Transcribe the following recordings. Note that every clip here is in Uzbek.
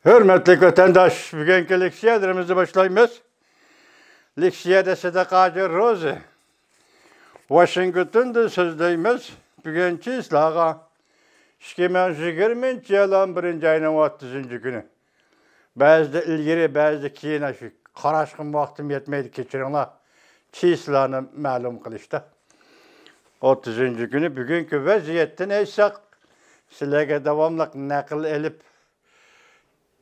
Hürmetli vatandaş, bugünkü leksiyalarımızı başlayımız. Leksiyada Sadakacı Rozi. Washington'da sözleyimiz. Bugünkü islağa 2020 yılın 1. ayının 30. günü. Bazı ilgiri, bazı keyin şu qaraşqın vaqtim yetmeydi keçirinlar. Çislağını ma'lum qilishdi. 30. günü bugünkü vaziyetten aytsaq, sizlarga davomli naql elib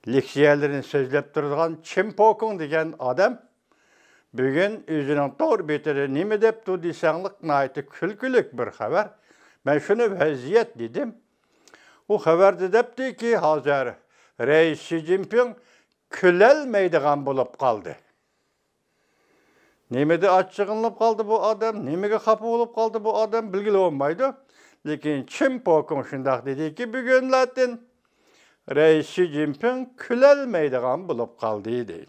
leksiyelerini sözlep turgan Chimpokung degan adam bugün özünün doğru beteri nime depti desanlık naiti külkülük bir haber. Ben şunu vaziyet dedim. O haberde depti ki hazır Reis Xi Jinping külelmeydiğen bulup kaldı. Nemede açıqınlıp kaldı bu adam, nemege kapı olup kaldı bu adam bilgili olmaydı. Lekin Chimpokung şundaq dedi ki bugün latin Reis Xi Jinping külelmeydiğen bulup kaldı deyil.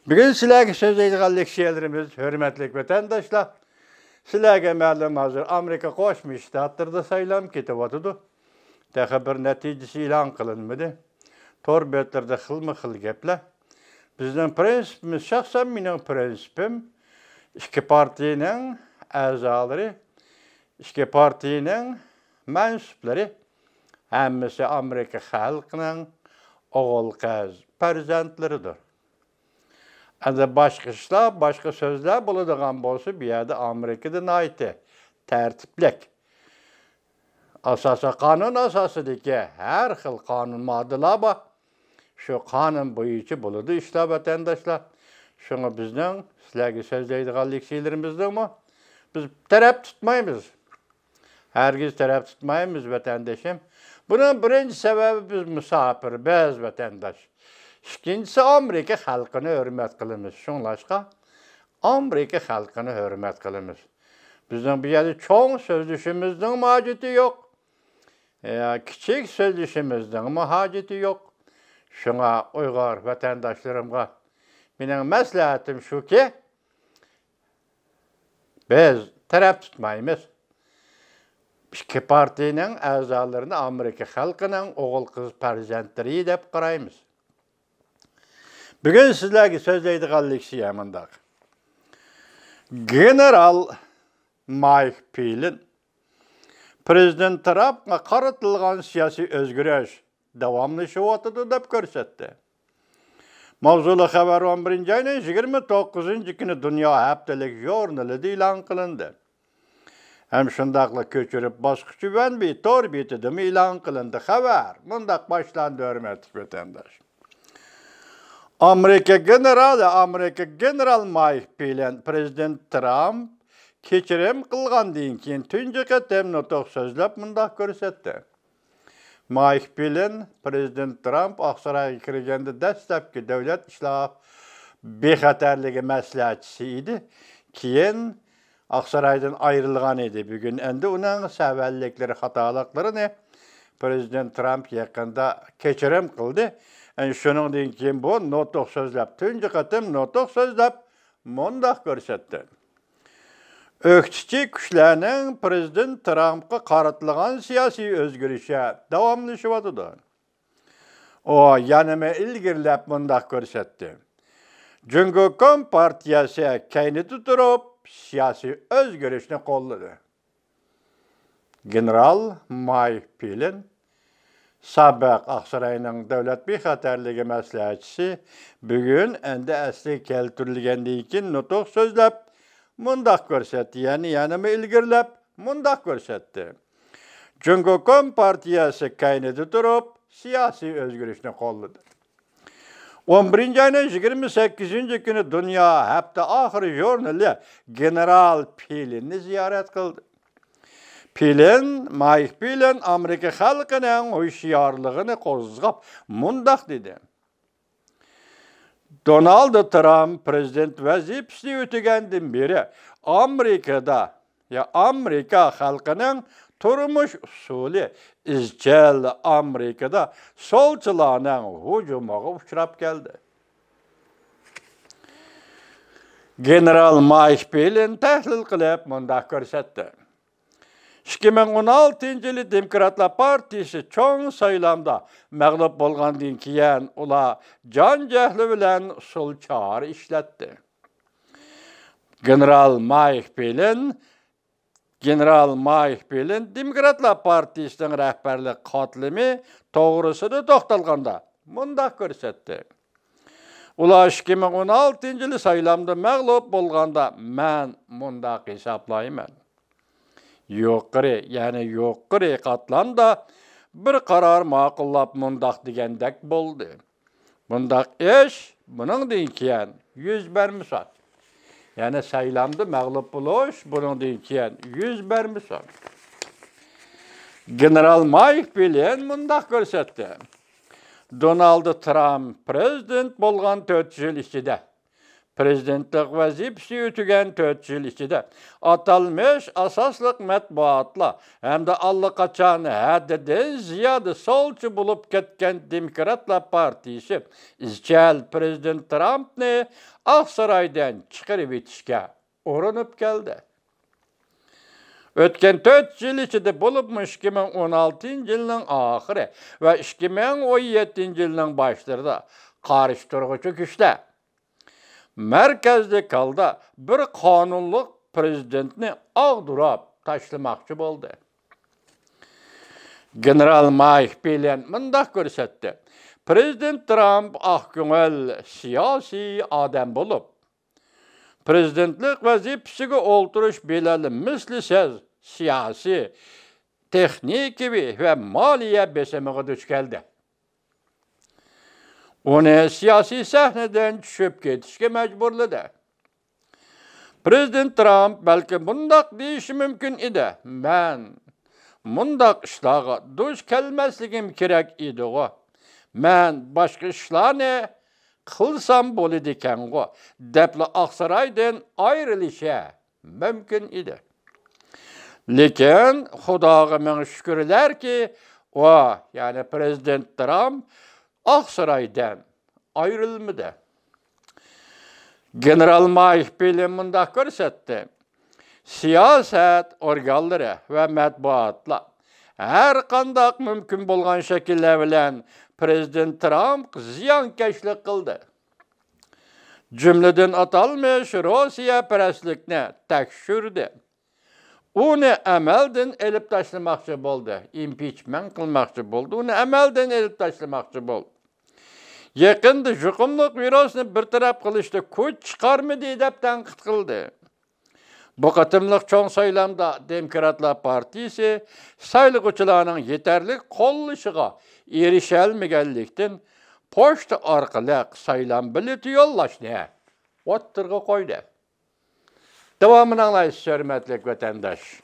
Bugün sizlerge söz eydiğen leksiyalarımız, hürmetli vatandaşlar, sizlerge ma'lum hazır Amerika Qo'shma Shtatlarda saylam ketip otudu. Daha bir neticesi ilan kılınmadı. Tor betlerde xilma-xil gepler. Bizden prensipimiz, şahsen mening prensipim, iki partinin azaları, iki partinin mensupları, hammasi Amerika xalqining o'g'il qiz farzandlaridir. Endi başka işler, başka sözler bo'ladigan bo'lsa, bu yerda Amerikada nayti tertiplik. Asosan qonun asosidagi har xil qonun moddalar bor. Şu qonun bo'yicha bo'ladi ishlar vatandaşlar. Şuna bizning sizlarga so'zlaydigan leksiyalarimizda biz taraf tutmaymiz. Hergiz taraf tutmaymiz vatandaşım. Bunun birinci sebebi biz misafir, biz vatandaş. İkincisi Amerika xalqini hürmet qilamiz. Şunlaşqa Amerika xalqini hürmet qilamiz. Bizning bu yerda cho'ng so'zlashimizning hojati yo'q. Kichik so'zlashimizning hojati yo'q. Şuna Uyg'ur vatandaşlarımga mening maslahatim shuki, biz taraf tutmaymiz. İki partinin a'zolarini Amerika xalqining o'g'il qiz farzandlari deb qaraymiz. Bugün sizlerge so'zlaydigan leksiya mundaq. General Mike Pence Prezident Trumpga qaratilgan siyosiy o'zgarish davomlashyapti deb ko'rsatdi. Mavzuli xabar 11 ayning 29 kuni Dunyo haftalik jurnalida e'lon qilindi. Hem şundaqla köçürüp boshqacha bir tor betida e'lon qilindi xabar. Mundaq boshlandı hurmatli vatandaş. Amerika General Mike Pence Prezident Trump kechirim qilgandan keyin tunji qatam nutq so'zlab mundaq ko'rsatdi. Mike Pence Prezident Trump Oqsaroyga kirganda dastlabki davlat ishlar bexatarligi maslahatchisi edi. Keyin Oqsaroydan ayrılgan edi. Bugün endi uning savalliklari, xatoliklarini Prezident Trump yaqinda kechirim qildi. Shuningdan keyin bu nutq so'zlab, tunji qatim nutq so'zlab mundaq ko'rsatdi. Ökçüçi kuchlarning Prezident Trumpga qaratilgan siyosiy o'zgarishi davomlashyapti. O yanama ilgirlab mundaq ko'rsatdi. Jungo partiyasi kaynida turib siyosiy o'zgarishni qo'lladi. General Mike Pence Sabiq Oqsaroyning davlat bexatarligi maslahatchisi bugun endi asli keltirilgandan keyin nutq so'zlab mundaq ko'rsatdi. Ya'ni yanama ilgirlab mundaq ko'rsatdi. Jungo partiyasi kaynida turib siyosiy o'zgarishni qo'lladi. 11 ayning 28 kuni Dunyo hafta oxiri jurnali General Pence'ni ziyorat qildi. Mike Pence Amerika xalqining hushyorligini qo'zg'ab mundaq dedi. Donald Trump prezident vazifasini o'tagandan beri Amerika xalqining turmush usuli izchil Amerikada solchilarning hujumiga uchrab keldi. General Mike Pence tahlil qilib mundaq ko'rsatdi. 2016-yılı Demokratlar Partisi çoğun sayılamda məğlub bolğandan keyin ula can cəhli bilen sul çağrı işletdi. General Mike Pell'in Demokratlar Partisi'nin rəhbərlik qatlimi toğrusunu toxtalğanda mundaq görsetdi. Ula 2016-yılı sayılamda məğlub bolğanda mən mundaq hesaplayman. Yoqqiri qatlanda bir qarar maqıllap mundaq degendek boldu. Mundaq iş bunun keyin yüz bermişat. Yani sayılamda məğlub buluş bunun keyin yüz bermişat. General Mike Pell'in mundaq görsetdi. Donald Trump prezident bolğan 4 yıl içinde, prezidentlik vazifesi ötügen 4 yıl içinde, atalmış asaslık matbuatla hem de allaqaçan haddidan ziyadı solçu bulup ketken Demokratlar Partisi izchal prezident Trump'ni Aqsaraydan chiqarib etishga urinib keldi. Ötken 4 yıl içinde bulupmuş 2016-yılın ahiri ve 2017-yılın başlarında qarıştırğıcı güçte. Merkezde kalda bir kanunluk prezidentini ağdurap taşlamakçı boldu. General Mike Pell'in mundaq görsetdi. Prezident Trump ahköngel siyasi adam bulup, prezidentlik vazifesiga olturuş belirli mislisiz siyasi, texniki ve maliye besemiga duch keldi. Onu siyasi sahneden düşüp ketishga mecburladı. Prezident Trump belki bundaq deyişi mümkün idi. Men mundaq işlağa duch kelmesligim kerak idi go. Men başka işlarni qılsam boladi ekan go. Depli Aqsaraydan ayrılışa mümkün idi. Lekin Xudoga ming şükürler ki o yani Prezident Trump Aqsaraydan ayrılmadı. General Mike Pell'in mundaq görsetdi. Siyaset organları ve matbuatla her qandaq mümkün bolğan şekiller bilen Prezident Trump ziyankeşlik kıldı. Cümleden atalmış Rusya preslikni tekşürdü. Onu emelden elip taşlamakçı boldu. Impeachment kılmakçı boldu. Onu emelden elip taşlamakçı boldu. Yakında juqumluq virusni bir taraf qilishda kuch chiqarmidi deb tanqid qildi. Bu qatımlıq çoğun saylamda Demokratlar Partisi saylıqçılarının yeterli qollışıga erişelmegenlikten poçta arqali saylam bileti yollashni o'ttirg'i qo'ydi. Davomini anglaysiz, hurmatli vatandosh.